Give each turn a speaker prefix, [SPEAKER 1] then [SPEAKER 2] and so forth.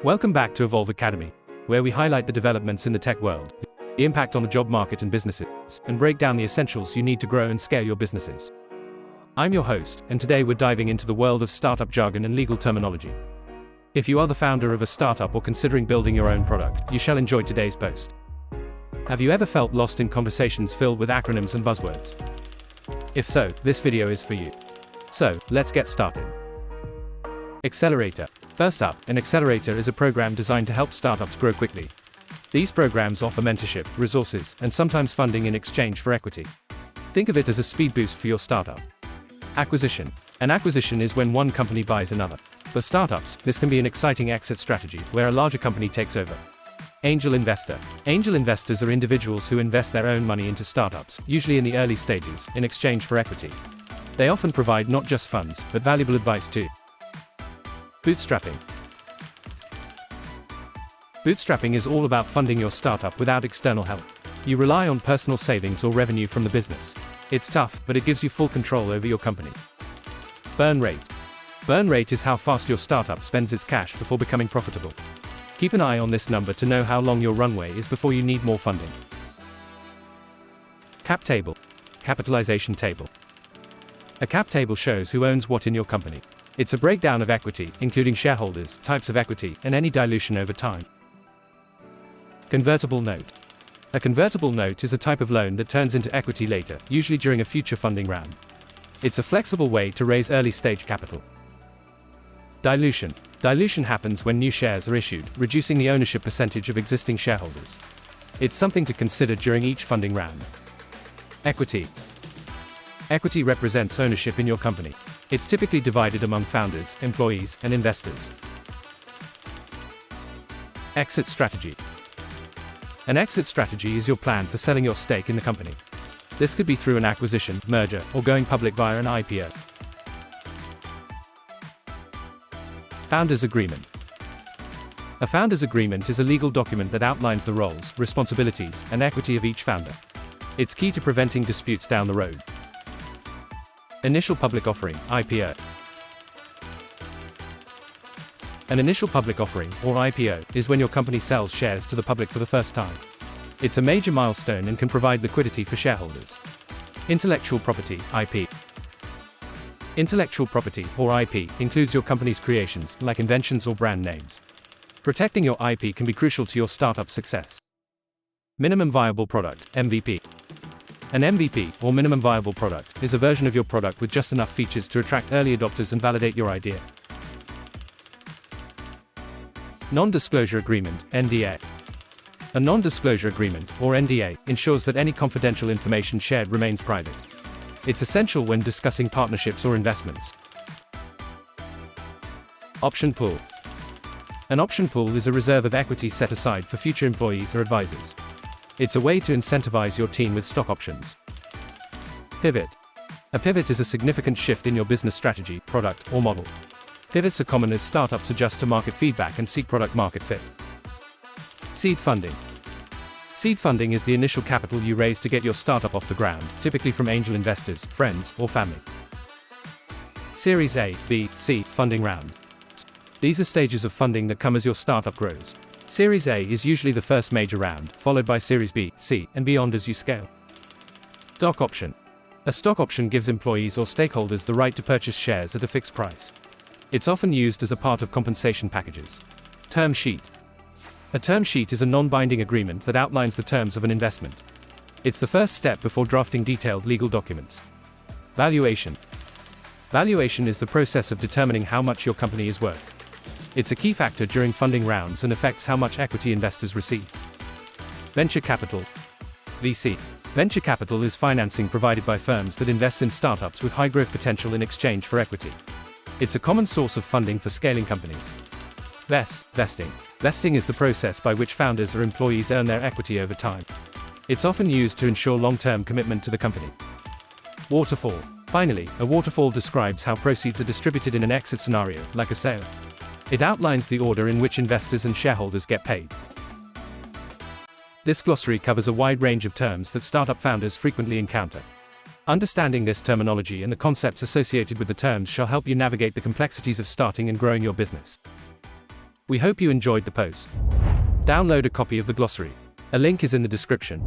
[SPEAKER 1] Welcome back to Evolve Academy, where we highlight the developments in the tech world, the impact on the job market and businesses, and break down the essentials you need to grow and scale your businesses. I'm your host, and today we're diving into the world of startup jargon and legal terminology. If you are the founder of a startup or considering building your own product, you shall enjoy today's post. Have you ever felt lost in conversations filled with acronyms and buzzwords? If so, this video is for you. So, let's get started. Accelerator. First up, an accelerator is a program designed to help startups grow quickly. These programs offer mentorship, resources, and sometimes funding in exchange for equity. Think of it as a speed boost for your startup. Acquisition. An acquisition is when one company buys another. For startups, this can be an exciting exit strategy, where a larger company takes over. Angel investor. Angel investors are individuals who invest their own money into startups, usually in the early stages, in exchange for equity. They often provide not just funds, but valuable advice too. Bootstrapping. Bootstrapping is all about funding your startup without external help. You rely on personal savings or revenue from the business. It's tough, but it gives you full control over your company. Burn rate. Burn rate is how fast your startup spends its cash before becoming profitable. Keep an eye on this number to know how long your runway is before you need more funding. Cap table. Capitalization table. A cap table shows who owns what in your company. It's a breakdown of equity, including shareholders, types of equity, and any dilution over time. Convertible note. A convertible note is a type of loan that turns into equity later, usually during a future funding round. It's a flexible way to raise early-stage capital. Dilution. Dilution happens when new shares are issued, reducing the ownership percentage of existing shareholders. It's something to consider during each funding round. Equity. Equity represents ownership in your company. It's typically divided among founders, employees, and investors. Exit strategy. An exit strategy is your plan for selling your stake in the company. This could be through an acquisition, merger, or going public via an IPO. Founders Agreement. A founders agreement is a legal document that outlines the roles, responsibilities, and equity of each founder. It's key to preventing disputes down the road. Initial public offering, IPO. An initial public offering, or IPO, is when your company sells shares to the public for the first time. It's a major milestone and can provide liquidity for shareholders. Intellectual property, IP. Intellectual property, or IP, includes your company's creations, like inventions or brand names. Protecting your IP can be crucial to your startup success. Minimum viable product, MVP. An MVP, or minimum viable product, is a version of your product with just enough features to attract early adopters and validate your idea. Non-disclosure agreement, NDA. A non-disclosure agreement, or NDA, ensures that any confidential information shared remains private. It's essential when discussing partnerships or investments. Option pool. An option pool is a reserve of equity set aside for future employees or advisors. It's a way to incentivize your team with stock options. Pivot. A pivot is a significant shift in your business strategy, product, or model. Pivots are common as startups adjust to market feedback and seek product market fit. Seed funding. Seed funding is the initial capital you raise to get your startup off the ground, typically from angel investors, friends, or family. Series A, B, C funding round. These are stages of funding that come as your startup grows. Series A is usually the first major round, followed by Series B, C, and beyond as you scale. Stock option. A stock option gives employees or stakeholders the right to purchase shares at a fixed price. It's often used as a part of compensation packages. Term sheet. A term sheet is a non-binding agreement that outlines the terms of an investment. It's the first step before drafting detailed legal documents. Valuation. Valuation is the process of determining how much your company is worth. It's a key factor during funding rounds and affects how much equity investors receive. Venture capital. VC. Venture capital is financing provided by firms that invest in startups with high growth potential in exchange for equity. It's a common source of funding for scaling companies. Vesting. Vesting is the process by which founders or employees earn their equity over time. It's often used to ensure long-term commitment to the company. Waterfall. Finally, a waterfall describes how proceeds are distributed in an exit scenario, like a sale. It outlines the order in which investors and shareholders get paid. This glossary covers a wide range of terms that startup founders frequently encounter. Understanding this terminology and the concepts associated with the terms shall help you navigate the complexities of starting and growing your business. We hope you enjoyed the post. Download a copy of the glossary. A link is in the description.